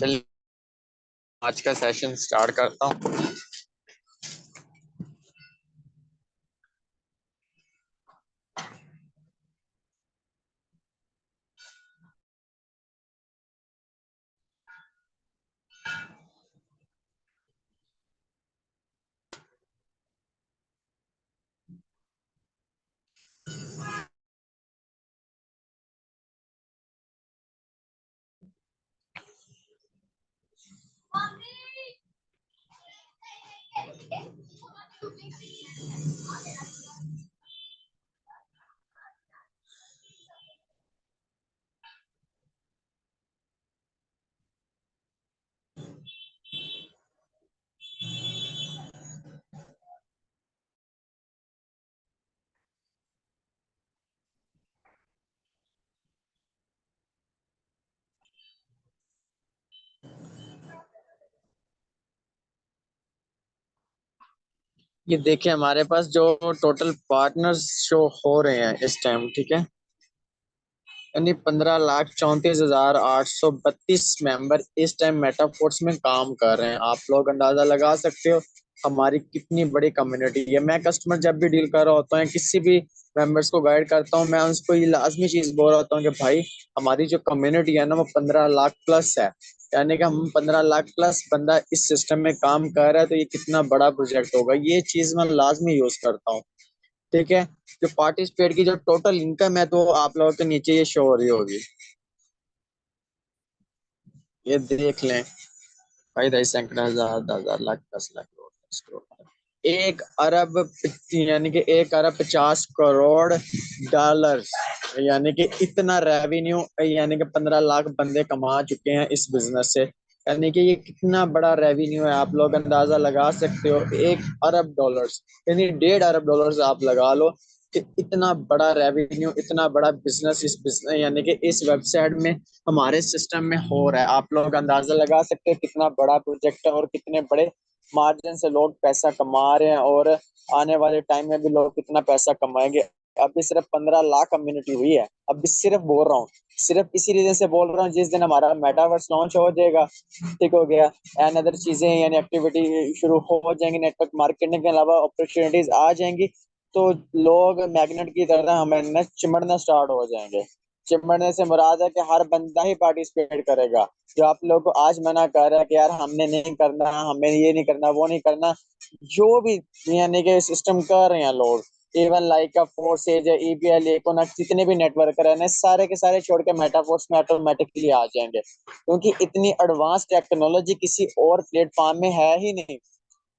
चलिए आज का सेशन स्टार्ट करता हूँ। ये देखिए हमारे पास जो टोटल पार्टनर्स शो हो रहे हैं इस टाइम, ठीक है, यानी 15,34,832 मेंबर इस टाइम मेटाफोर्स में काम कर रहे हैं। आप लोग अंदाजा लगा सकते हो हमारी कितनी बड़ी कम्युनिटी है। मैं कस्टमर जब भी डील कर रहा होता हूँ, किसी भी मेंबर्स को गाइड करता हूँ, मैं उसको ये लाजमी चीज बोल रहा होता हूँ कि भाई हमारी जो कम्युनिटी है ना वो 15 लाख प्लस है। यानी कि हम 15 लाख प्लस बंदा इस सिस्टम में काम कर रहा है, तो ये कितना बड़ा प्रोजेक्ट होगा, ये चीज मैं लाजमी यूज करता हूँ। ठीक है, जो पार्टिसिपेट की जो टोटल इनकम है तो आप लोगों के नीचे ये शो हो रही होगी, ये देख लें भाई। 10 सैकड़ा हजार 10,000 लाख 10 लाख करोड़ 10 करोड़ 1 अरब, यानी कि 1 अरब 50 करोड़ डॉलर, यानी कि इतना रेवेन्यू, यानी कि 15 लाख बंदे कमा चुके हैं इस बिजनेस से। यानी कि ये कितना बड़ा रेवेन्यू है, आप लोग अंदाजा लगा सकते हो। 1 अरब डॉलर्स यानी 1.5 अरब डॉलर्स आप लगा लो कि इतना बड़ा रेवेन्यू, इतना बड़ा बिजनेस इस बिजनेस यानी कि इस वेबसाइट में हमारे सिस्टम में हो रहा है। आप लोग अंदाजा लगा सकते हैं कितना बड़ा प्रोजेक्ट है और कितने बड़े मार्जिन से लोग पैसा कमा रहे हैं, और आने वाले टाइम में भी लोग कितना पैसा कमाएंगे। अभी सिर्फ 15 लाख कम्युनिटी हुई है, अभी सिर्फ बोल रहा हूँ, सिर्फ इसी रीजन से बोल रहा हूँ, जिस दिन हमारा मेटावर्स लॉन्च हो जाएगा, ठीक हो गया, एंड अदर चीजें यानी एक्टिविटी शुरू हो जाएंगी, नेटवर्क मार्केटिंग के अलावा अपॉर्चुनिटीज आ जाएंगी, तो लोग मैग्नेट की तरह हमें न चिमड़ना स्टार्ट हो जाएंगे। चिमड़ने से मुराद है कि हर बंदा ही पार्टिसिपेट करेगा। जो आप लोग को आज मना कर रहा है कि यार हमने नहीं करना, हमें ये नहीं करना, वो नहीं करना, जो भी यानी कि सिस्टम कर रहे हैं लोग, इवन लाइक फोर्सेज, ईपीएल, इकोनॉक्स, जितने भी नेटवर्कर हैं सारे के सारे छोड़ के मेटाफोर्स में ऑटोमेटिकली आ जाएंगे, क्योंकि इतनी एडवांस टेक्नोलॉजी किसी और प्लेटफॉर्म में है ही नहीं,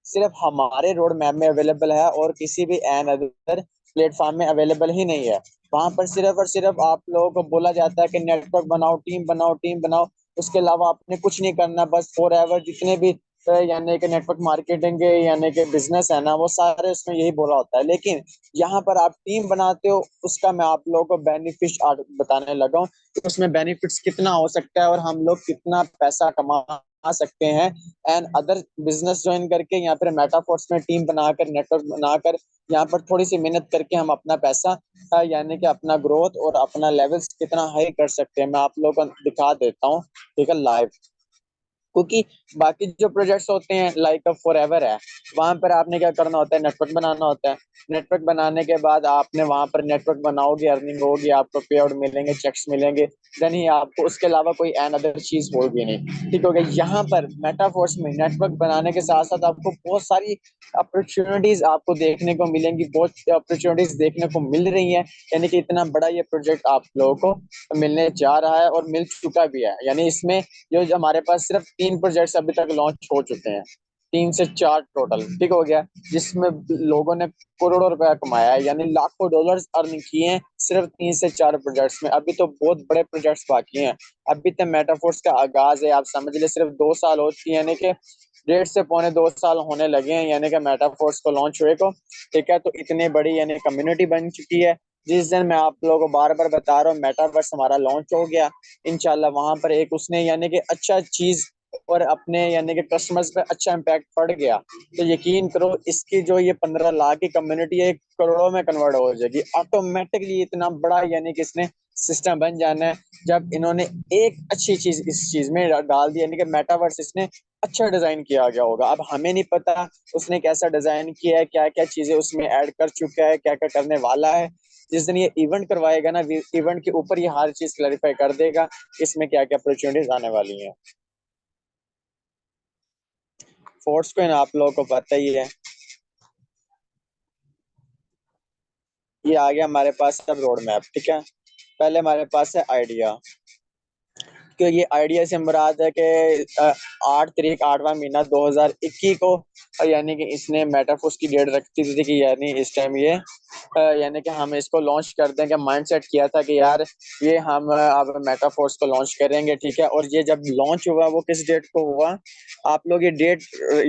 सिर्फ हमारे रोड मैप में अवेलेबल है और किसी भी एन अदर प्लेटफॉर्म में अवेलेबल ही नहीं है। वहां पर सिर्फ और सिर्फ आप लोगों को बोला जाता है कि नेटवर्क बनाओ, टीम बनाओ, टीम बनाओ, उसके अलावा आपने कुछ नहीं करना, बस फॉर एवर जितने भी यानी कि नेटवर्क मार्केटिंग के यानी कि बिजनेस है ना, वो सारे उसमें यही बोला होता है। लेकिन यहाँ पर आप टीम बनाते हो, उसका मैं आप लोगों को बेनिफिट बताने लगा हूँ कि उसमें बेनिफिट्स कितना हो सकता है और हम लोग कितना पैसा कमा सकते हैं। एंड अदर बिजनेस ज्वाइन करके यहाँ पर मेटाफोर्स में टीम बनाकर, नेटवर्क बनाकर, यहाँ पर थोड़ी सी मेहनत करके हम अपना पैसा यानी कि अपना ग्रोथ और अपना लेवल्स कितना हाई कर सकते हैं, मैं आप लोगों को दिखा देता हूँ, ठीक है, लाइव। क्योंकि बाकी जो प्रोजेक्ट्स होते हैं लाइक फॉर एवर है, वहां पर आपने क्या करना होता है, नेटवर्क बनाना होता है। नेटवर्क बनाने के बाद आपने वहां पर नेटवर्क बनाओगे, अर्निंग होगी, आपको पे आउट मिलेंगे, चेक्स मिलेंगे, देन ही आपको उसके अलावा कोई एन अदर चीज होगी नहीं, ठीक हो गया। यहाँ पर मेटाफोर्स में नेटवर्क बनाने के साथ साथ आपको बहुत सारी अपॉर्चुनिटीज आपको देखने को मिलेंगी, बहुत अपॉर्चुनिटीज देखने को मिल रही है। यानी कि इतना बड़ा ये प्रोजेक्ट आप लोगों को मिलने जा रहा है और मिल चुका भी है। यानी इसमें जो हमारे पास सिर्फ 3 प्रोजेक्ट्स अभी तक लॉन्च हो चुके हैं, 3 से 4 टोटल, ठीक हो गया, जिसमें लोगों ने करोड़ों रुपया कमाया है, यानी लाखों डॉलर्स अर्न किए हैं सिर्फ 3 से 4 प्रोजेक्ट्स में। अभी तो बहुत बड़े प्रोजेक्ट्स बाकी हैं, अभी तो मेटाफोर्स का आगाज है, आप समझ ले सिर्फ 2 साल हो चुकी है, यानी कि 1.5 से 2 साल होने लगे हैं, यानी कि मेटाफोर्स को लॉन्च हुए को, ठीक है। तो इतनी बड़ी यानी कम्युनिटी बन चुकी है। जिस दिन मैं आप लोगों को बार बार बता रहा हूँ मेटावर्स हमारा लॉन्च हो गया, इंशाल्लाह वहां पर एक उसने यानी कि अच्छा चीज और अपने यानी कि कस्टमर्स पे अच्छा इम्पैक्ट पड़ गया, तो यकीन करो इसकी जो ये 15 लाख की कम्युनिटी है करोड़ों में कन्वर्ट हो जाएगी ऑटोमेटिकली। इतना बड़ा यानी कि इसने सिस्टम बन जाना है जब इन्होंने एक अच्छी चीज इस चीज में डाल दी, यानी कि मेटावर्स इसने अच्छा डिजाइन किया गया होगा। अब हमें नहीं पता उसने कैसा डिजाइन किया है, क्या क्या चीजें उसमें ऐड कर चुका है, क्या क्या करने वाला है। जिस दिन ये इवेंट करवाएगा ना, इवेंट के ऊपर ये हर चीज क्लैरिफाई कर देगा इसमें क्या क्या अपॉर्चुनिटीज आने वाली हैं। फोर्स को आप लोगों को पता ही है। ये आ गया हमारे पास अब रोड मैप, ठीक है। पहले हमारे पास है आइडिया, कि ये आइडिया से मुराद है कि 8 तारीख 8वां महीना 2021 को, यानी कि इसने मेटाफोर्स की डेट रखी थी कि यानी इस टाइम ये यानी कि हम इसको लॉन्च कर देंगे। माइंडसेट किया था कि यार ये हम अब मेटाफोर्स को लॉन्च करेंगे, ठीक है। और ये जब लॉन्च हुआ वो किस डेट को हुआ, आप लोग ये डेट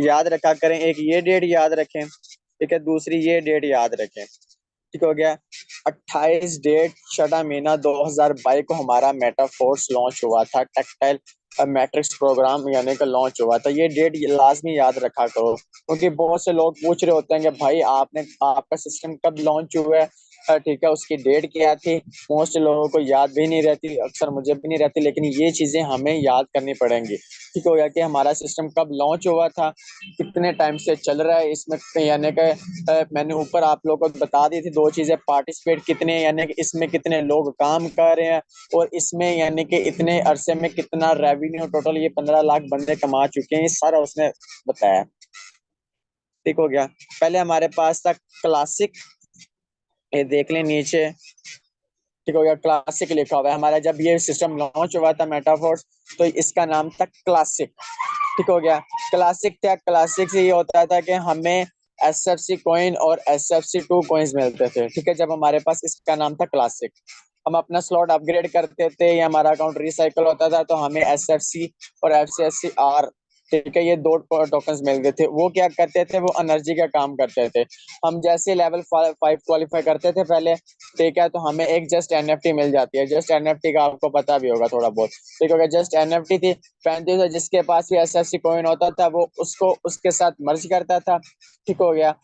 याद रखा करें। एक ये डेट याद रखें, ठीक है, दूसरी ये डेट याद रखें, ठीक हो गया। 28 डेट 6वां महीना 2022 को हमारा मेटाफोर्स लॉन्च हुआ था, टेक्टाइल मैट्रिक्स प्रोग्राम यानी कि लॉन्च हुआ था। ये डेट लाजमी याद रखा करो, क्योंकि बहुत से लोग पूछ रहे होते हैं कि भाई आपने आपका सिस्टम कब लॉन्च हुआ है, ठीक है, उसकी डेट क्या थी। मोस्ट लोगों को याद भी नहीं रहती, अक्सर मुझे भी नहीं रहती, लेकिन ये चीजें हमें याद करनी पड़ेंगी। ठीक हो गया कि हमारा सिस्टम कब लॉन्च हुआ था, कितने टाइम से चल रहा है इसमें, यानी कि मैंने ऊपर आप लोगों को बता दी थी दो चीजें, पार्टिसिपेट कितने, यानी कि इसमें कितने लोग काम कर रहे हैं, और इसमें यानी कि इतने अरसे में कितना रेवेन्यू टोटल ये 15 लाख बंदे कमा चुके हैं, ये सारा उसने बताया। ठीक हो गया। पहले हमारे पास था क्लासिक, ये देख लें नीचे, ठीक हो गया, क्लासिक लिखा हुआ है हमारा। जब ये सिस्टम लॉन्च हुआ था मेटाफोर्स, तो इसका नाम था क्लासिक, ठीक हो गया। क्लासिक था, क्लासिक से ये होता था कि हमें SFC कॉइन और SFC2 कॉइन्स मिलते थे, ठीक है, जब हमारे पास इसका नाम था क्लासिक। हम अपना स्लॉट अपग्रेड करते थे या हमारा अकाउंट रिसाइकल होता था, तो हमें SFC और FCSC-R, ठीक है, ये दो टोकन्स मिलते थे। वो क्या करते थे, वो एनर्जी का काम करते थे। हम जैसे लेवल 5 क्वालिफाई करते थे पहले, ठीक है, तो हमें एक जस्ट NFT मिल जाती है। जस्ट NFT का आपको पता भी होगा थोड़ा बहुत, ठीक हो गया। जस्ट NFT थी 35, जिसके पास भी SFC कॉइन होता था वो उसको उसके साथ मर्ज करता था, ठीक हो गया,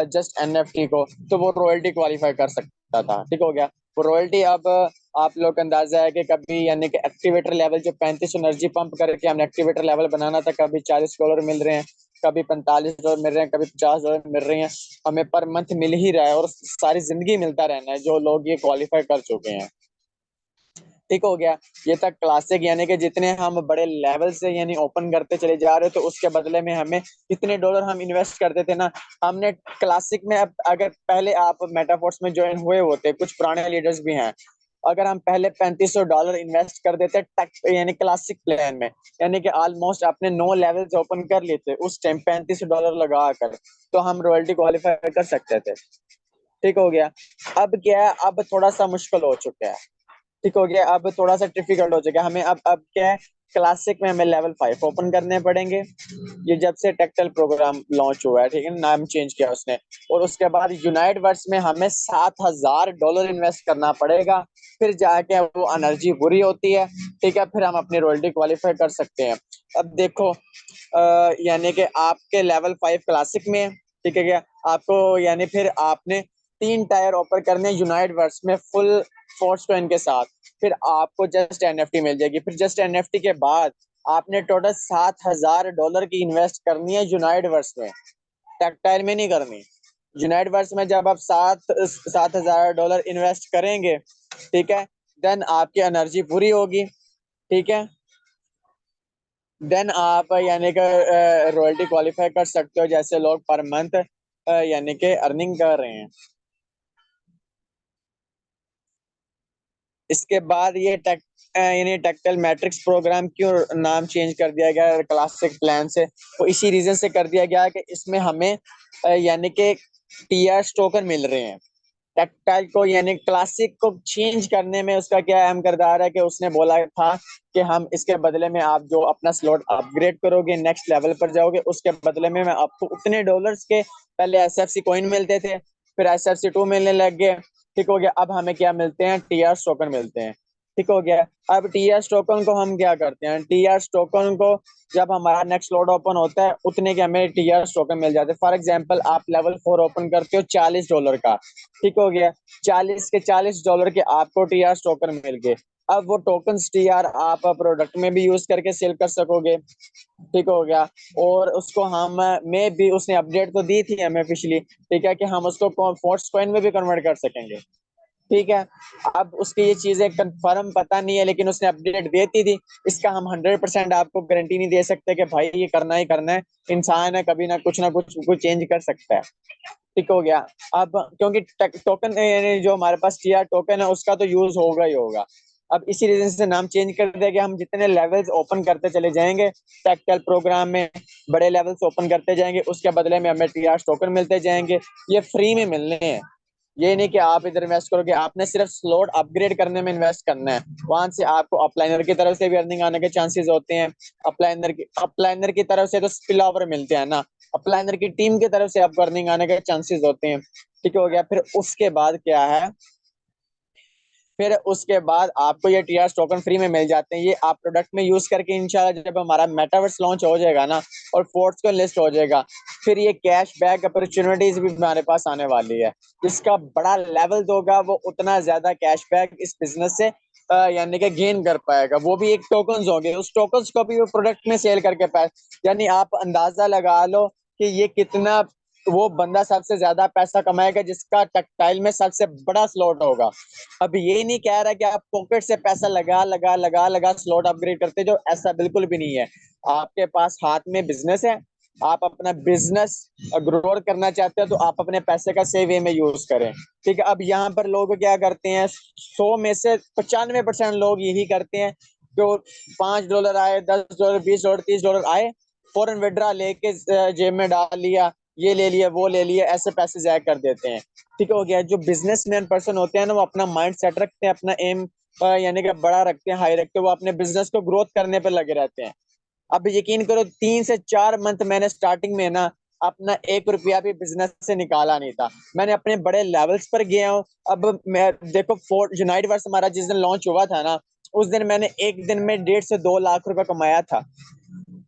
जस्ट NFT को, तो वो रॉयल्टी क्वालिफाई कर सकता था, ठीक हो गया। वो रॉयल्टी अब आप लोग का अंदाजा है कि कभी यानी कि एक्टिवेटर लेवल जो 35 एनर्जी पंप करके हमने एक्टिवेटर लेवल बनाना था, कभी $40 मिल रहे हैं, कभी $45 मिल रहे हैं, कभी $50 मिल रहे हैं। हमें पर मंथ मिल ही रहा है और सारी जिंदगी मिलता रहना है जो लोग ये क्वालिफाई कर चुके हैं, ठीक हो गया। ये तक क्लासिक, यानी कि जितने हम बड़े लेवल से यानी ओपन करते चले जा रहे हो, तो उसके बदले में हमें कितने डॉलर हम इन्वेस्ट करते थे ना। हमने क्लासिक में, अब अगर पहले आप मेटाफोर्स में ज्वाइन हुए होते, कुछ पुराने लीडर्स भी हैं, अगर हम पहले $3500 इन्वेस्ट कर देते यानी क्लासिक प्लान में, यानी कि ऑलमोस्ट आपने 9 लेवल्स ओपन कर लेते उस टाइम $3500 लगा कर, तो हम रॉयल्टी क्वालिफाई कर सकते थे, ठीक हो गया। अब क्या है, अब थोड़ा सा मुश्किल हो चुका है, ठीक हो गया, अब थोड़ा सा डिफिकल्ट हो चुका है हमें। अब क्या है, क्लासिक में हमें लेवल 5 ओपन करने पड़ेंगे। ये जब से टेक्टल प्रोग्राम लॉन्च हुआ है, ठीक है, नाम चेंज किया उसने। और उसके बाद यूनाइट वर्स में हमें $7000 इन्वेस्ट करना पड़ेगा, फिर जाके वो एनर्जी पूरी होती है, ठीक है, फिर हम अपनी रॉयल्टी क्वालिफाई कर सकते हैं। अब देखो, यानी कि आपके लेवल 5 क्लासिक में, ठीक है क्या, आपको यानी फिर आपने 3 टायर ऑफर करने यूनाइट वर्स में फुल फोर्स कॉइन के साथ, फिर आपको जस्ट NFT मिल जाएगी। फिर जस्ट NFT के बाद आपने टोटल $7000 की इन्वेस्ट करनी है यूनाइट वर्स में, टेक्टाइल में नहीं करनी। यूनाइट वर्स में जब आप $7000 इन्वेस्ट करेंगे, ठीक है, देन आपकी एनर्जी पूरी होगी, ठीक है, देन आप यानी कि रॉयल्टी क्वालिफाई कर सकते हो, जैसे लोग पर मंथ यानी कि अर्निंग कर रहे हैं। इसके बाद ये यानी टेक्टल मैट्रिक्स प्रोग्राम क्यों नाम चेंज कर दिया गया क्लासिक प्लान से, तो इसी रीजन से कर दिया गया कि इसमें हमें यानी कि TRs टोकन मिल रहे हैं। टेक्टाइल को यानी क्लासिक को चेंज करने में उसका क्या अहम किरदार है कि उसने बोला था कि हम इसके बदले में, आप जो अपना स्लॉट अपग्रेड करोगे, नेक्स्ट लेवल पर जाओगे, उसके बदले में मैं आपको उतने डॉलर्स के, पहले SFC कॉइन मिलते थे, फिर SFC2 मिलने लग गए, ठीक हो गया। अब हमें क्या मिलते हैं, TR टोकन मिलते हैं। ठीक हो गया। अब टीआर टोकन को हम क्या करते हैं, टीआर टोकन को जब हमारा नेक्स्ट लॉट ओपन होता है उतने के हमें टीआर टोकन मिल जाते हैं। फॉर एग्जांपल आप लेवल 4 ओपन करते हो $40 का, ठीक हो गया, 40 के के आपको टीआर टोकन मिल गए। अब वो टोकन टीआर आप प्रोडक्ट में भी यूज करके सेल कर सकोगे, ठीक हो गया। और उसको हम में भी उसने अपडेट तो दी थी हमें पिछली, ठीक है, कि हम उसको फोर्स कॉइन में भी कन्वर्ट कर सकेंगे, ठीक है। अब उसकी ये चीजें कंफर्म पता नहीं है, लेकिन उसने अपडेट देती थी। इसका हम 100% आपको गारंटी नहीं दे सकते कि भाई ये करना ही करना है। इंसान है, कभी ना कुछ चेंज कर सकता है, ठीक हो गया। अब क्योंकि टोकन यानी जो हमारे पास टीआर टोकन है उसका तो यूज होगा ही होगा। अब इसी रीजन से नाम चेंज कर दिया कि हम जितने लेवल्स ओपन करते चले जाएंगे टेक्टल प्रोग्राम में, बड़े लेवल्स ओपन करते जाएंगे, उसके बदले में हमें टीआर टोकन मिलते जाएंगे। ये फ्री में मिलने हैं। ये नहीं कि आप इधर इन्वेस्ट करोगे, आपने सिर्फ स्लॉट अपग्रेड करने में इन्वेस्ट करना है। वहां से आपको अपलाइनर की तरफ से भी अर्निंग आने के चांसेस होते हैं। अपलाइनर की तरफ से तो स्पिल ओवर मिलते हैं ना, अपलाइनर की टीम की तरफ से आपको अर्निंग आने के चांसेस होते हैं, ठीक हो गया। फिर उसके बाद क्या है, फिर उसके बाद आपको ये टीआर टोकन फ्री में मिल जाते हैं। ये आप प्रोडक्ट में यूज करके इंशाल्लाह जब हमारा मेटावर्स लॉन्च हो जाएगा ना और फोर्ट्स को लिस्ट हो जाएगा, फिर ये कैश बैक अपॉर्चुनिटीज भी हमारे पास आने वाली है। जिसका बड़ा लेवल होगा वो उतना ज्यादा कैश बैक इस बिजनेस से यानी कि गेन कर पाएगा। वो भी एक टोकन्स होंगे, उस टोकन्स को भी वो प्रोडक्ट में सेल करके पाए। यानी आप अंदाजा लगा लो कि ये कितना, वो बंदा सबसे ज्यादा पैसा कमाएगा जिसका टेक्सटाइल में सबसे बड़ा स्लॉट होगा। अब ये नहीं कह रहा कि आप पॉकेट से पैसा लगा स्लॉट अपग्रेड करते, जो ऐसा बिल्कुल भी नहीं है। आपके पास हाथ में बिजनेस है, आप अपना बिजनेस ग्रो करना चाहते हो तो आप अपने पैसे का सही वे में यूज करें, ठीक है। अब यहाँ पर लोग क्या करते हैं, 100 में से 95% लोग यही करते हैं, जो $5 आए, $10, $20, $30 आए, फौरन विड्रा लेके जेब में डाल लिया, ये ले लिया वो ले लिया, ऐसे पैसे जाया कर देते हैं, ठीक हो गया। जो बिजनेसमैन पर्सन होते हैं ना वो अपना माइंड सेट रखते हैं, अपना एम यानी कि बड़ा रखते हैं, हाई रखते हैं, वो अपने बिजनेस को ग्रोथ करने पर लगे रहते हैं। अब यकीन करो 3 से 4 मंथ मैंने स्टार्टिंग में ना अपना $1 भी बिजनेस से निकाला नहीं था। मैंने अपने बड़े लेवल्स पर गया हूँ। अब मैं देखो, फोर्ट यूनाइट वर्स हमारा जिस दिन लॉन्च हुआ था ना, उस दिन मैंने एक दिन में 1.5 से 2 लाख रुपए कमाया था,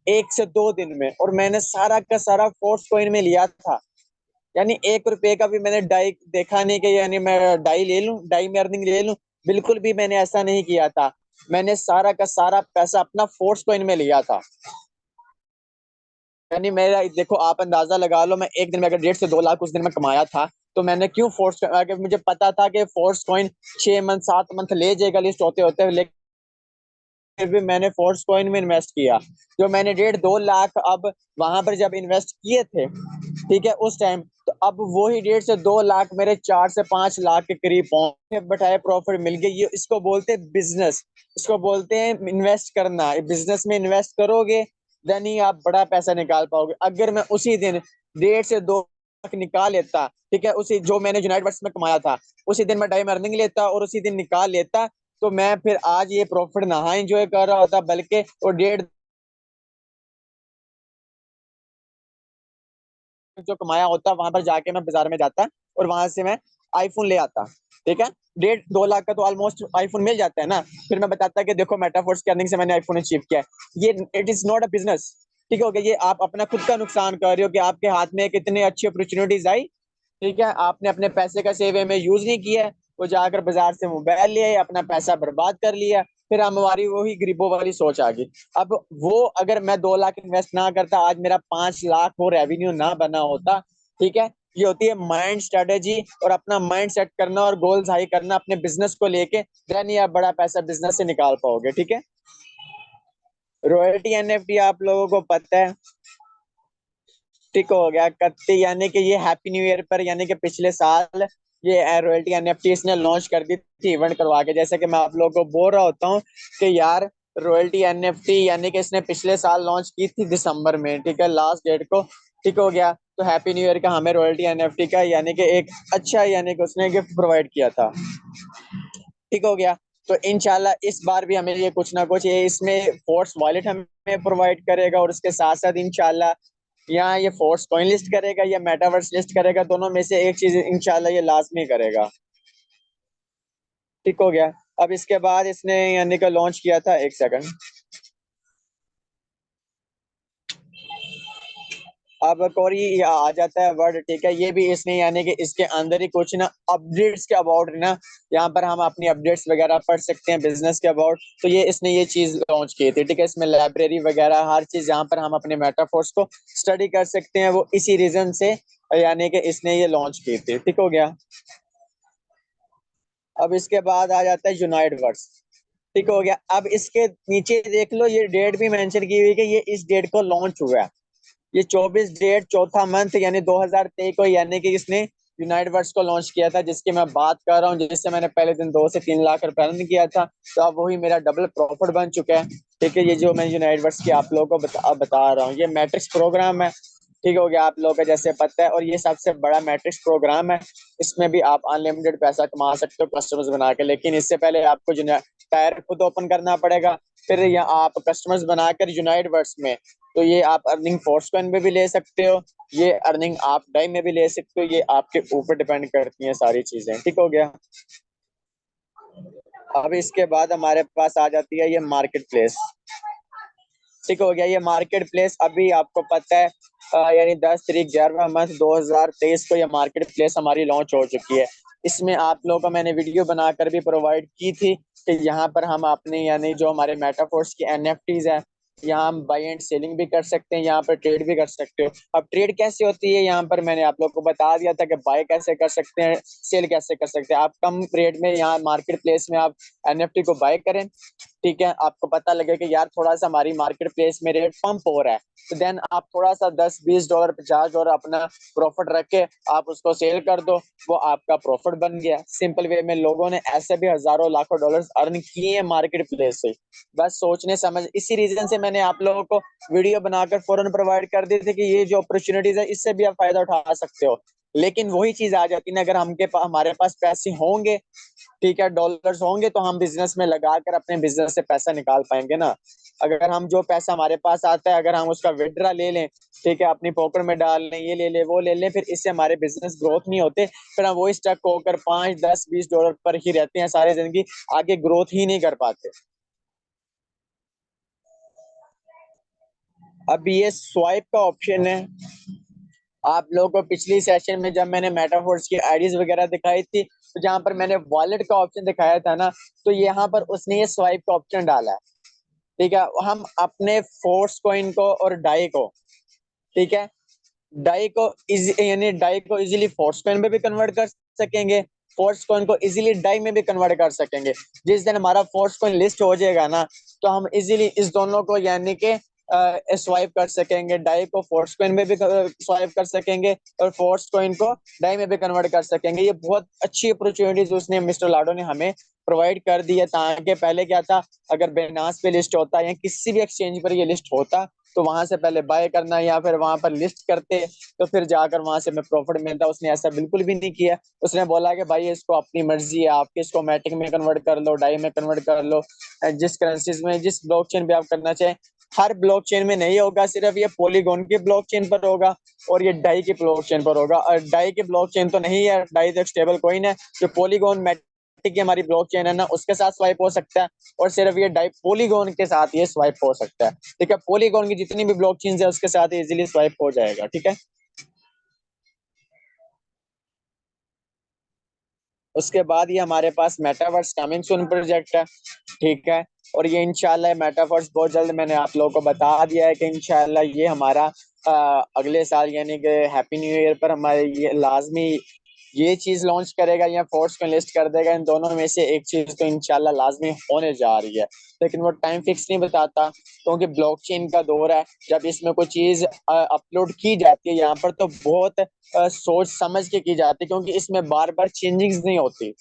1 से 2 दिन में। और मैंने सारा का सारा फोर्स कॉइन में लिया था। यानी $1 का भी मैंने डाई देखा नहीं कि यानी मैं डाई ले लूं, डाई में अर्निंग ले लूं, बिल्कुल भी मैंने ऐसा नहीं किया था। मैंने सारा का सारा पैसा अपना फोर्स कॉइन में लिया था। यानी मेरा देखो, आप अंदाजा लगा लो, मैं एक दिन में अगर 1.5 से 2 लाख उस दिन में कमाया था, तो मैंने क्यों फोर्स, अगर मुझे पता था कि फोर्स कॉइन 6 मंथ 7 मंथ ले जाएगा लिस्ट होते होते, लेकिन फिर भी मैंने फोर्स कॉइन में इन्वेस्ट किया। जो मैंने 1.5 2 लाख अब वहां पर जब इन्वेस्ट किए थे, ठीक है, उस टाइम, तो अब वो ही 1.5 से 2 लाख मेरे 4 से 5 लाख के करीब पहुंचे, बटाए प्रॉफिट मिल गई। ये इसको बोलते हैं बिजनेस, इसको बोलते हैं इन्वेस्ट करना। बिजनेस में इन्वेस्ट करोगे देन ही आप बड़ा पैसा निकाल पाओगे। अगर मैं उसी दिन 1.5 से 2 लाख निकाल लेता, ठीक है, उसी जो मैंने यूनाइट वर्स में कमाया था, उसी दिन मैं डाई में अर्निंग लेता और उसी दिन निकाल लेता, तो मैं फिर आज ये प्रॉफिट ना एंजॉय कर रहा होता, बल्कि वो डेढ़ जो कमाया होता वहां पर जाके मैं बाजार में जाता और वहां से मैं आईफोन ले आता, ठीक है। 1.5 2 लाख का तो ऑलमोस्ट आईफोन मिल जाता है ना। फिर मैं बताता कि देखो मेटाफोर्स की अर्निंग से मैंने आईफोन अचीव किया है। ये it is not a business, ठीक है हो गया। ये आप अपना खुद का नुकसान कर रहे हो कि आपके हाथ में कितनी अच्छी अपॉर्चुनिटीज आई, ठीक है, आपने अपने पैसे का सही वे में यूज नहीं किया। वो जाकर बाजार से मोबाइल लिया, अपना पैसा बर्बाद कर लिया। फिर हमारी वही गरीबों वाली सोच आ गई। अब वो अगर मैं 2 लाख इन्वेस्ट ना करता, आज मेरा 5 लाख वो रेवेन्यू ना बना होता, ठीक है। ये होती है माइंड स्ट्रेटेजी, और अपना माइंड सेट करना और गोल्स हाई करना अपने बिजनेस को लेके, देन ही आप बड़ा पैसा बिजनेस से निकाल पाओगे, ठीक है। रॉयल्टी एनएफटी आप लोगों को पता है, ठीक हो गया। कत्ती यानी कि ये हैप्पी न्यू ईयर पर, यानी कि पिछले साल ये रॉयल्टी एनएफटी इसने लॉन्च कर दी थी इवेंट करवा के। जैसे कि मैं आप लोगों को बोल रहा होता हूँ कि यार रॉयल्टी एनएफटी यानी कि इसने पिछले साल लॉन्च की थी दिसंबर में, ठीक है, लास्ट डेट को, ठीक हो गया। तो हैप्पी न्यू ईयर का हमें रॉयल्टी एनएफटी का यानी कि एक अच्छा यानी कि उसने गिफ्ट प्रोवाइड किया था, ठीक हो गया। तो इंशाल्लाह इस बार भी हमें ये कुछ ना कुछ ये इसमें फोर्स वॉलेट हमें प्रोवाइड करेगा, और उसके साथ साथ इंशाल्लाह यहाँ ये फोर्स कॉइन लिस्ट करेगा या मेटावर्स लिस्ट करेगा, दोनों में से एक चीज इंशाल्लाह ये लाजमी करेगा, ठीक हो गया। अब इसके बाद इसने यानी कि लॉन्च किया था, एक सेकंड। अब कोरी ये आ जाता है वर्ड, ठीक है। ये भी इसने यानी कि इसके अंदर ही कुछ ना अपडेट्स के अबाउट ना, यहाँ पर हम अपनी अपडेट्स वगैरह पढ़ सकते हैं बिजनेस के अबाउट। तो ये इसने ये चीज लॉन्च की थी, ठीक है। इसमें लाइब्रेरी वगैरह हर चीज जहाँ पर हम अपने मेटाफोर्स को स्टडी कर सकते हैं, वो इसी रीजन से यानी कि इसने ये लॉन्च की थी, ठीक हो गया। अब इसके बाद आ जाता है यूनाइट वर्स, ठीक हो गया। अब इसके नीचे देख लो, ये डेट भी मेंशन की हुई है कि ये इस डेट को लॉन्च हुआ है। ये 24 डेट चौथा मंथ यानी 2023 को यानी कि इसने यूनाइट वर्स को लॉन्च किया था, जिसकी मैं बात कर रहा हूँ, जिससे मैंने पहले दिन 2 से 3 लाख रुपए अर्न किया था। तो अब वही मेरा डबल प्रॉफिट बन चुका है, ठीक है। ये जो मैं यूनाइट वर्स की आप लोगों को बता रहा हूँ, ये मैट्रिक्स प्रोग्राम है, ठीक हो गया। आप लोगों को जैसे पता है, और ये सबसे बड़ा मैट्रिक्स प्रोग्राम है। इसमें भी आप अनलिमिटेड पैसा कमा सकते हो कस्टमर्स बना के, लेकिन इससे पहले आपको टायर खुद ओपन करना पड़ेगा। फिर यहाँ आप कस्टमर्स बनाकर यूनाइट वर्स में, तो ये आप अर्निंग फोर्स कॉइन में भी ले सकते हो, ये अर्निंग आप डाई में भी ले सकते हो, ये आपके ऊपर डिपेंड करती हैं सारी चीजें, ठीक हो गया। अब इसके बाद हमारे पास आ जाती है ये मार्केट प्लेस, ठीक हो गया। ये मार्केट प्लेस अभी आपको पता है यानी 10 तारीख 11वां मंथ 2023 को ये मार्केट प्लेस हमारी लॉन्च हो चुकी है। इसमें आप लोगों को मैंने वीडियो बनाकर भी प्रोवाइड की थी कि यहाँ पर हम अपने यानी जो हमारे मेटाफोर्स की एनएफटीज है, यहाँ हम बाई एंड सेलिंग भी कर सकते हैं, यहाँ पर ट्रेड भी कर सकते हो। अब ट्रेड कैसे होती है, यहाँ पर मैंने आप लोग को बता दिया था कि बाय कैसे कर सकते हैं, सेल कैसे कर सकते हैं। आप कम रेट में यहाँ मार्केट प्लेस में आप एनएफटी को बाय करें, ठीक है। आपको पता लगे कि यार थोड़ा सा हमारी मार्केट प्लेस में रेट पंप हो रहा है, तो देन आप थोड़ा सा 10 20 डॉलर 50 डॉलर अपना प्रॉफिट रख के आप उसको सेल कर दो, वो आपका प्रॉफिट बन गया। सिंपल वे में लोगों ने ऐसे भी हजारों लाखों डॉलर्स अर्न किए हैं मार्केट प्लेस से, बस सोचने समझ। इसी रीजन से मैंने आप लोगों को वीडियो बनाकर फौरन प्रोवाइड कर दी थी कि ये जो अपॉर्चुनिटीज है इससे भी आप फायदा उठा सकते हो। लेकिन वही चीज आ जाती है ना, अगर हमारे पास पैसे होंगे, ठीक है, डॉलर्स होंगे, तो हम बिजनेस में लगाकर अपने बिजनेस से पैसा निकाल पाएंगे ना। अगर हम जो पैसा हमारे पास आता है, अगर हम उसका विड्रा ले लें, ठीक है, अपनी पॉकेट में डाल लें, ये ले ले वो ले लें, फिर इससे हमारे बिजनेस ग्रोथ नहीं होते। फिर हम वही स्टक होकर 5 10 20 डॉलर पर ही रहते हैं सारी जिंदगी, आगे ग्रोथ ही नहीं कर पाते। अब ये स्वाइप का ऑप्शन है। आप लोगों को पिछली सेशन में जब मैंने मेटाफोर्स की आईडीज वगैरह दिखाई थी, तो जहां पर मैंने वॉलेट का ऑप्शन दिखाया था ना, तो यहाँ पर उसने ये स्वाइप का ऑप्शन डाला है, ठीक है। हम अपने फोर्स कॉइन को और डाई को, ठीक है, डाई को यानी डाई को इजीली फोर्स कॉइन में भी कन्वर्ट कर सकेंगे, फोर्स कॉइन को इजीली डाई में भी कन्वर्ट कर सकेंगे। जिस दिन हमारा फोर्स कॉइन लिस्ट हो जाएगा ना, तो हम इजीली इस दोनों को यानी कि स्वाइप कर सकेंगे, डाई को फोर्स कॉइन में भी स्वाइप कर सकेंगे, और फोर्स कॉइन को डाई में भी कन्वर्ट कर सकेंगे। ये बहुत अच्छी अपॉर्चुनिटीज उसने मिस्टर लाडो ने हमें प्रोवाइड कर दी है। ताकि पहले क्या था, अगर बेनास पे लिस्ट होता या किसी भी एक्सचेंज पर ये लिस्ट होता, तो वहां से पहले बाय करना या फिर वहां पर लिस्ट करते, तो फिर जाकर वहां से मैं प्रॉफिट मिलता। उसने ऐसा बिल्कुल भी नहीं किया। उसने बोला कि भाई इसको अपनी मर्जी है, आपके इसको मैटिक में कन्वर्ट कर लो, डाई में कन्वर्ट कर लो, जिस करेंसीज में जिस ब्लॉकचेन पे आप करना चाहें। हर ब्लॉकचेन में नहीं होगा, सिर्फ ये पॉलीगॉन की ब्लॉकचेन पर होगा और ये डाई की ब्लॉकचेन पर होगा। और डाई की ब्लॉकचेन तो नहीं है, डाई तो एक स्टेबल कॉइन है। जो पॉलीगॉन मैटिक की हमारी ब्लॉकचेन है ना, उसके साथ स्वाइप हो सकता है, और सिर्फ ये डाई पॉलीगॉन के साथ ये स्वाइप हो सकता है, ठीक है। पॉलीगॉन की जितनी भी ब्लॉकचेन है उसके साथ इजीली स्वाइप हो जाएगा, ठीक है। उसके बाद ये हमारे पास मेटावर्स कमिंग सून प्रोजेक्ट है, ठीक है। और ये इंशाल्लाह मेटावर्स बहुत जल्द, मैंने आप लोगों को बता दिया है कि इंशाल्लाह ये हमारा अगले साल यानी कि हैप्पी न्यू ईयर पर हमारे ये लाजमी ये चीज लॉन्च करेगा या फोर्स को लिस्ट कर देगा। इन दोनों में से एक चीज तो इंशाल्लाह लाजमी होने जा रही है, लेकिन वो टाइम फिक्स नहीं बताता, क्योंकि ब्लॉकचेन का दौर है। जब इसमें कोई चीज अपलोड की जाती है यहाँ पर, तो बहुत सोच समझ के की जाती है, क्योंकि इसमें बार बार चेंजिंग्स नहीं होती,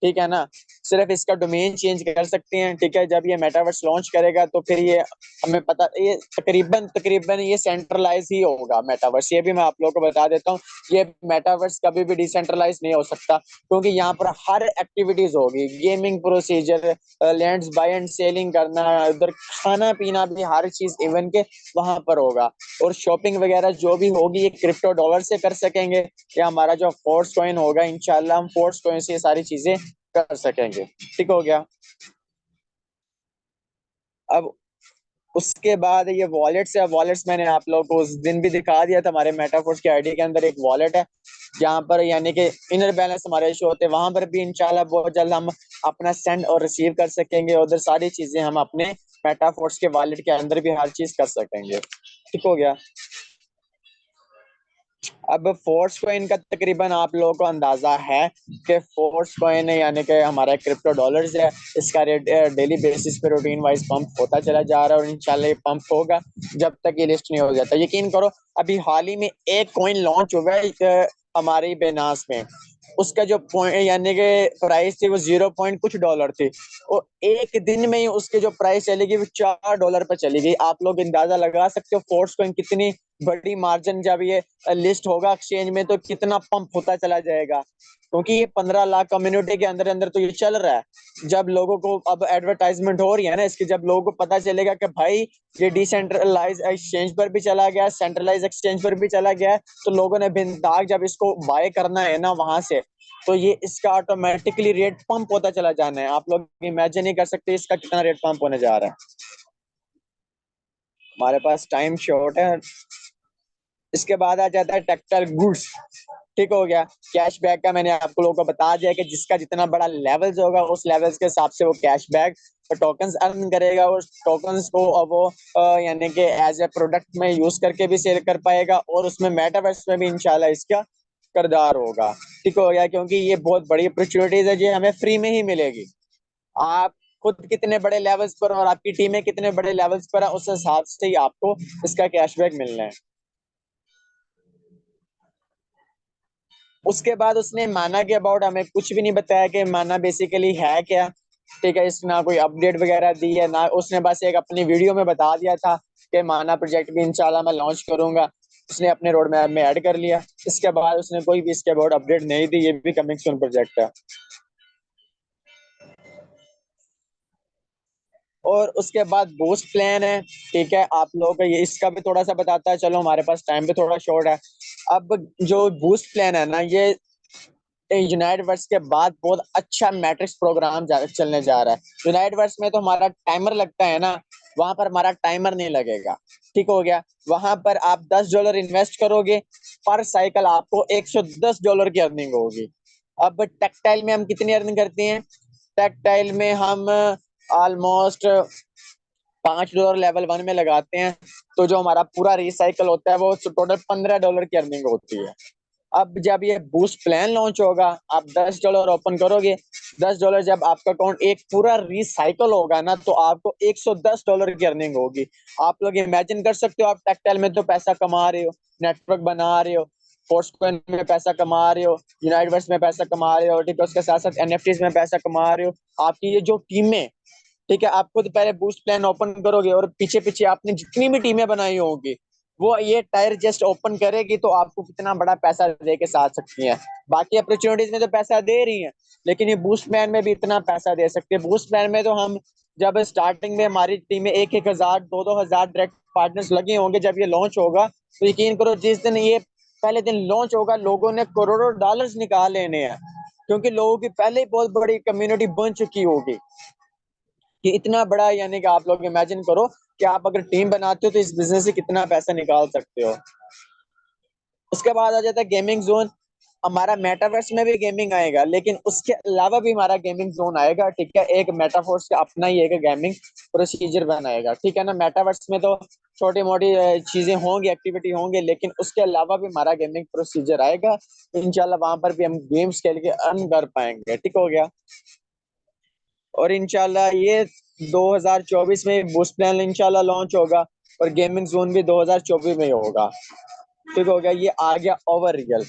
ठीक है ना। सिर्फ इसका डोमेन चेंज कर सकते हैं, ठीक है। जब ये मेटावर्स लॉन्च करेगा तो फिर ये हमें पता, ये तकरीबन तकरीबन ये सेंट्रलाइज ही होगा मेटावर्स। ये भी मैं आप लोगों को बता देता हूँ, ये मेटावर्स कभी भी डिसेंट्रलाइज नहीं हो सकता, क्योंकि यहाँ पर हर एक्टिविटीज होगी, gaming procedure, lands buy and selling करना, उधर खाना पीना भी, हर चीज इवन के वहां पर होगा। और शॉपिंग वगैरह जो भी होगी ये क्रिप्टो डॉलर से कर सकेंगे, या हमारा जो फोर्स कॉइन होगा, इंशाल्लाह हम फोर्स कॉइन से ये सारी चीजें कर सकेंगे। ठीक हो गया। अब उसके बाद ये वॉलेट्स है, वॉलेट्स मैंने आप लोगों को उस दिन भी दिखा दिया था। हमारे मेटाफोर्स के आईडी के अंदर एक वॉलेट है जहाँ पर यानी कि इनर बैलेंस हमारे शो होते हैं, वहां पर भी इंशाल्लाह बहुत जल्द हम अपना सेंड और रिसीव कर सकेंगे। उधर सारी चीजें हम अपने मेटाफोर्स के वॉलेट के अंदर भी हर चीज कर सकेंगे। ठीक हो गया। अब फोर्स कॉइन का तकरीबन आप लोगों को अंदाजा है कि फोर्स कॉइन यानी कि हमारा क्रिप्टो डॉलर्स है, इसका रेट डेली बेसिस पे रूटीन वाइज पंप होता चला जा रहा है और इंशाल्लाह ये पंप होगा जब तक ये लिस्ट नहीं हो जाता। यकीन करो अभी हाल ही में एक कॉइन लॉन्च हुआ है हमारी बेनास में। उसका जो पॉइंट यानी कि प्राइस थी वो 0 पॉइंट कुछ डॉलर थी, और एक दिन में ही उसकी जो प्राइस चली गई वो $4 पर चली गई। आप लोग अंदाजा लगा सकते हो फोर्स कॉइन कितनी बड़ी मार्जिन, जब ये लिस्ट होगा एक्सचेंज में तो कितना पंप होता चला जाएगा, क्योंकि ये 15 लाख कम्युनिटी के अंदर अंदर तो ये चल रहा है। जब लोगों को अब एडवर्टाइजमेंट हो रही है ना इसकी, जब लोगों को पता चलेगा कि भाई ये डिसेंट्रलाइज एक्सचेंज पर भी चला गया, सेंट्रलाइज एक्सचेंज पर भी चला गया, तो लोगों ने बिनताक जब इसको बाय करना है ना वहां से, तो ये इसका ऑटोमेटिकली रेट पंप होता चला जाना है। आप लोग इमेजिन नहीं कर सकते इसका कितना रेट पंप होने जा रहा है। हमारे पास टाइम शॉर्ट है। इसके बाद आ जाता है टेक्सटाइल गुड्स। ठीक हो गया। कैशबैक का मैंने आपको लोगों को बता दिया कि जिसका जितना बड़ा लेवल्स होगा उस लेवल्स के हिसाब से वो कैशबैक और टोकन्स अर्न करेगा। उस टोकन्स को अब वो यानी कि एज ए प्रोडक्ट में यूज करके भी सेल कर पाएगा और उसमें मेटावर्स में भी इंशाल्लाह इसका करदार होगा। ठीक हो गया, क्योंकि ये बहुत बड़ी अपॉर्चुनिटीज है, ये हमें फ्री में ही मिलेगी। आप खुद कितने बड़े लेवल्स पर और आपकी टीमें कितने बड़े लेवल्स पर है उस हिसाब से ही आपको इसका कैशबैक मिलना है। उसके बाद उसने माना के अबाउट हमें कुछ भी नहीं बताया कि माना बेसिकली है क्या। ठीक है, इसने ना कोई अपडेट वगैरह दी है ना, उसने बस एक अपनी वीडियो में बता दिया था कि माना प्रोजेक्ट भी इंशाल्लाह मैं लॉन्च करूंगा। उसने अपने रोड मैप में ऐड कर लिया। इसके बाद उसने कोई भी इसके अबाउट अपडेट नहीं दी। ये भी कमिंग सून प्रोजेक्ट है। और उसके बाद बूस्ट प्लान है। ठीक है, आप लोगों को ये इसका भी थोड़ा सा बताता है, चलो हमारे पास टाइम भी थोड़ा शॉर्ट है। अब जो बूस्ट प्लान है ना, ये यूनाइटेड वर्स के बाद बहुत अच्छा मैट्रिक्स प्रोग्राम चलने जा रहा है। यूनाइटेड वर्स में तो हमारा टाइमर लगता है ना, वहां पर हमारा टाइमर नहीं लगेगा। ठीक हो गया। वहां पर आप $10 इन्वेस्ट करोगे, पर साइकिल आपको $110 की अर्निंग होगी। अब टेक्टाइल में हम कितनी अर्निंग करते हैं? टेक्टाइल में हम ऑलमोस्ट $5 लेवल 1 में लगाते हैं, तो जो हमारा पूरा रिसाइकल होता है वो टोटल $15 की अर्निंग होती है। अब जब ये बूस्ट प्लान लॉन्च होगा, आप $10 ओपन करोगे, $10 जब आपका अकाउंट एक पूरा रिसाइकल होगा ना, तो आपको $110 की अर्निंग होगी। आप लोग इमेजिन कर सकते हो, आप टेक्टाइल में तो पैसा कमा रहे हो, नेटवर्क बना रहे हो, फोर्सक्वेयर में पैसा कमा रहे हो, यूनाइटवर्स में पैसा कमा रहे हो, ठीक है, उसके साथ साथ एनएफटीज में पैसा कमा रहे हो। आपकी ये जो टीमें, ठीक है, आप खुद पहले बूस्ट प्लान ओपन करोगे और पीछे पीछे आपने जितनी भी टीमें बनाई होंगी वो ये टायर जस्ट ओपन करेगी तो आपको कितना बड़ा पैसा दे के साथ सकती हैं। बाकी अपॉर्चुनिटीज में तो पैसा दे रही हैं, लेकिन ये बूस्ट प्लान में भी इतना पैसा दे सकते हैं। बूस्ट प्लान में तो हम जब स्टार्टिंग में हमारी टीम में 1-1 हजार 2-2 हजार डायरेक्ट पार्टनर्स लगे होंगे, जब ये लॉन्च होगा तो यकीन करो जिस दिन ये पहले दिन लॉन्च होगा लोगों ने करोड़ों डॉलर्स निकाल लेने हैं, क्योंकि लोगों की पहले ही बहुत बड़ी कम्युनिटी बन चुकी होगी कि इतना बड़ा। यानी कि आप लोग इमेजिन करो कि आप अगर टीम बनाते हो तो इस बिजनेस से कितना पैसा निकाल सकते हो। उसके बाद आ जाता है गेमिंग जोन। हमारा मेटावर्स में भी गेमिंग आएगा, लेकिन उसके अलावा भी हमारा गेमिंग जोन आएगा। ठीक है, एक मेटावर्स का अपना ही एक गेमिंग प्रोसीजर बनाएगा। ठीक है ना, मेटावर्स में तो छोटी मोटी चीजें होंगी, एक्टिविटी होंगे, लेकिन उसके अलावा भी हमारा गेमिंग प्रोसीजर आएगा। इंशाल्लाह वहां पर भी हम गेम्स खेल के अर्न कर पाएंगे। ठीक हो गया। और इंशाल्लाह ये 2024 में बूस्ट प्लान इंशाल्लाह लॉन्च होगा और गेमिंग जोन भी 2024 में ही होगा। ठीक हो गया। ये आ गया ओवर रियल।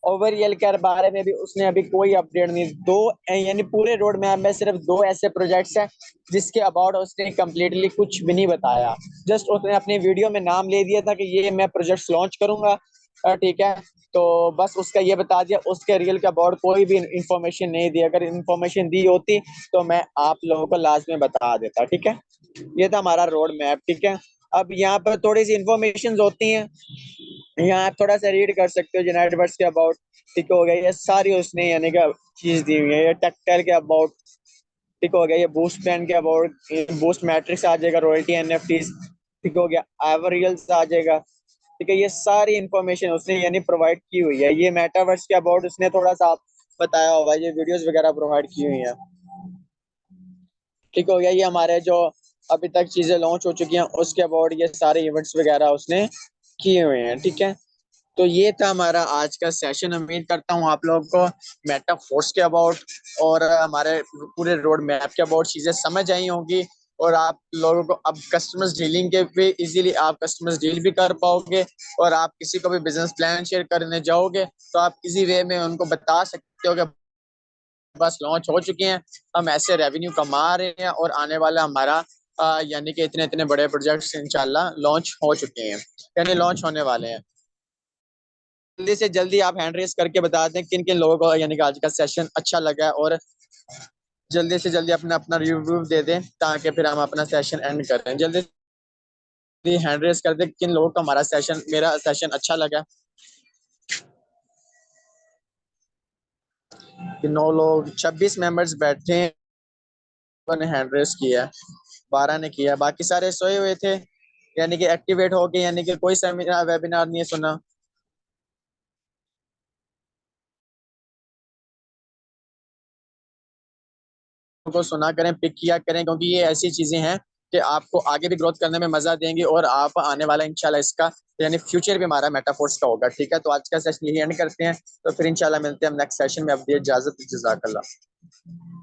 ओवर रियल के बारे में भी उसने अभी कोई अपडेट नहीं। दो यानी पूरे रोड मैप में सिर्फ दो ऐसे प्रोजेक्ट्स हैं जिसके अबाउट उसने कंप्लीटली कुछ भी नहीं बताया। जस्ट उसने अपनी वीडियो में नाम ले दिया था कि ये मैं प्रोजेक्ट्स लॉन्च करूंगा। ठीक है, तो बस उसका ये बता दिया, उसके रियल के अबाउट कोई भी इंफॉर्मेशन नहीं दी। अगर इंफॉर्मेशन दी होती तो मैं आप लोगों को लास्ट में बता देता। ठीक है, ये था हमारा रोड मैप। ठीक है, अब यहाँ पर थोड़ी सी इंफॉर्मेशन होती हैं। यहाँ आप थोड़ा सा रीड कर सकते हो यूनाइटेड वर्ड्स के अबाउट, ठीक हो गया, ये सारी उसने यानी कि चीज दी हुई है। ये टेक्टाइल के अबाउट, ठीक हो गया, ये बूस्ट प्लान के अबाउट, बूस्ट मैट्रिक्स आ जाएगा, रॉयल्टी एनएफटीज, ठीक हो गया, एवरियल्स आ जाएगा। ठीक है, ये सारी इंफॉर्मेशन उसने यानी प्रोवाइड की हुई है। ये मेटावर्स के अबाउट उसने थोड़ा सा बताया होगा, ये वीडियोस वगैरह प्रोवाइड की हुई है। ठीक हो गया, ये हमारे जो अभी तक चीजें लॉन्च हो चुकी हैं उसके अबाउट ये सारे इवेंट्स वगैरह उसने किए हुए हैं। ठीक है, तो ये था हमारा आज का सेशन। उम्मीद करता हूँ आप लोगों को मेटाफोर्स के अबाउट और हमारे पूरे रोड मैप के अबाउट चीजें समझ आई होंगी, और आप लोगों को अब कस्टमर्स डीलिंग के भी इजीली आप कस्टमर्स डील भी कर पाओगे। और आप किसी को भी बिजनेस प्लान शेयर करने जाओगे तो आप इजी वे में उनको बता सकते हो कि बस लॉन्च हो चुके हैं, हम ऐसे रेवेन्यू कमा रहे हैं, और आने वाला हमारा यानी कि इतने इतने बड़े प्रोजेक्ट्स इंशाल्लाह लॉन्च हो चुके हैं, यानी लॉन्च होने वाले हैं। जल्दी से जल्दी आप हैंड रेस करके बता दें किन किन लोगों को यानी कि आज का सेशन अच्छा लगा है, और जल्दी से जल्दी अपना अपना रिव्यू दे दें ताकि फिर हम अपना सेशन एंड करें। जल्दी से हैंड रेस कर दें किन लोगों को हमारा सेशन, मेरा सेशन अच्छा लगा। कि 9 लोग, 26 मेंबर्स बैठे हैं, ने हैंड रेस किया, 12 ने किया, बाकी सारे सोए हुए थे, यानी कि एक्टिवेट होके, यानी कि कोई सेमिनार वेबिनार नहीं सुना। को सुना करें, पिक किया करें, क्योंकि ये ऐसी चीजें हैं कि आपको आगे भी ग्रोथ करने में मजा देंगी, और आप आने वाला इंशाल्लाह इसका यानी फ्यूचर भी हमारा मेटाफोर्स का होगा। ठीक है, तो आज का सेशन यही एंड करते हैं, तो फिर इंशाल्लाह मिलते हैं नेक्स्ट सेशन में। अब दिए इजाजत, जज़ाकल्लाह।